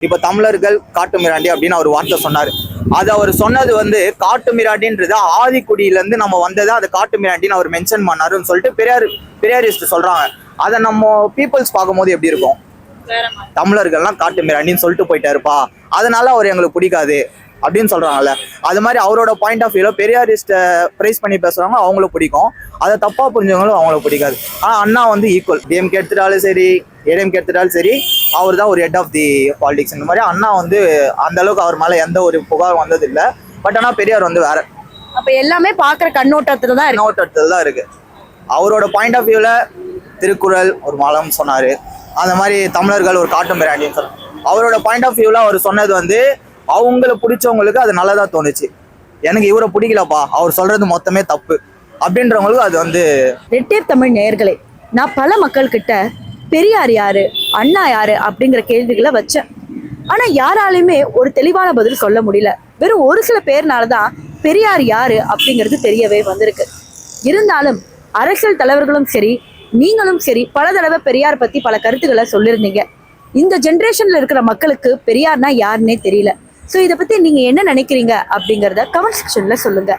இப்ப தமிழர்கள் காட்டு மிராண்டி அப்படின்னு அவர் வார்த்தை சொன்னாரு. அது அவர் சொன்னது வந்து காட்டு மிராண்டின்றது ஆதிக்குடியில இருந்து நம்ம வந்ததை அது காட்டு மிராண்டின்னு அவர் மென்ஷன் பண்ணாருன்னு சொல்லிட்டு பெரியாரிஸ்ட் சொல்றாங்க. அதை நம்ம பீப்புள்ஸ் பார்க்கும்போது எப்படி இருக்கும்? தமிழர்கள்லாம் காட்டு மிராண்டின்னு சொல்லிட்டு போயிட்டாருப்பா, அதனால அவர் எங்களுக்கு பிடிக்காது அப்படின்னு சொல்றாங்கல்ல. அது மாதிரி அவரோட பாயிண்ட் ஆஃப் வியூல பெரியாரிஸ்ட பிரைஸ் பண்ணி பேசுறாங்க, அவங்களுக்கு பிடிக்கும். அதை தப்பா புரிஞ்சவங்களும் அவங்களுக்கு பிடிக்காது. ஆனா அண்ணா வந்து ஈக்குவல், டிஎம்கே எடுத்துட்டாலும் சரி ஏடிஎம்கே எடுத்துட்டாலும் சரி, அவர் தான் ஒரு ஹெட் ஆஃப் தி பாலிடிக்ஸ். இந்த மாதிரி அண்ணா வந்து அந்த அளவுக்கு அவர் மேல எந்த ஒரு புகார் வந்தது இல்லை. பட் ஆனா பெரியார் வந்து வேற. அப்ப எல்லாமே பாக்குற கண்ணோட்டத்துல தான் இருக்கு. அவரோட பாயிண்ட் ஆஃப் வியூல திருக்குறள் ஒரு மலம் சொன்னாரு, அந்த மாதிரி தமிழர்கள் ஒரு காட்டு மிராண்டின்னு சொன்னார். அவரோட பாயிண்ட் ஆஃப் வியூல அவர் சொன்னது வந்து அவங்களுக்கு பிடிச்சவங்களுக்கு அது நல்லதா தோணுச்சு. எனக்கு இவரை பிடிக்கலப்பா, அவர் சொல்றது மொத்தமே தப்பு அப்படின்றவங்களுக்கு அது வந்து. ரெட் டேப் தமிழ் நேயர்களே, நான் பல மக்கள் கிட்ட பெரியார் யாரு, அண்ணா யாரு அப்படிங்கிற கேள்விகளை வச்சேன். ஆனா யாராலையுமே ஒரு தெளிவான பதில் சொல்ல முடியல. வெறும் ஒரு சில பேர்னாலதான் பெரியார் யாரு அப்படிங்கிறது தெரியவே வந்திருக்கு. இருந்தாலும் அரசியல் தலைவர்களும் சரி, நீங்களும் சரி, பல தடவை பெரியார் பத்தி பல கருத்துக்களை சொல்லியிருந்தீங்க. இந்த ஜென்ரேஷன்ல இருக்கிற மக்களுக்கு பெரியார்னா யாருன்னே தெரியல. ஸோ இதை பத்தி நீங்க என்ன நினைக்கிறீங்க அப்படிங்கிறத கமெண்ட் செக்ஷன்ல சொல்லுங்க.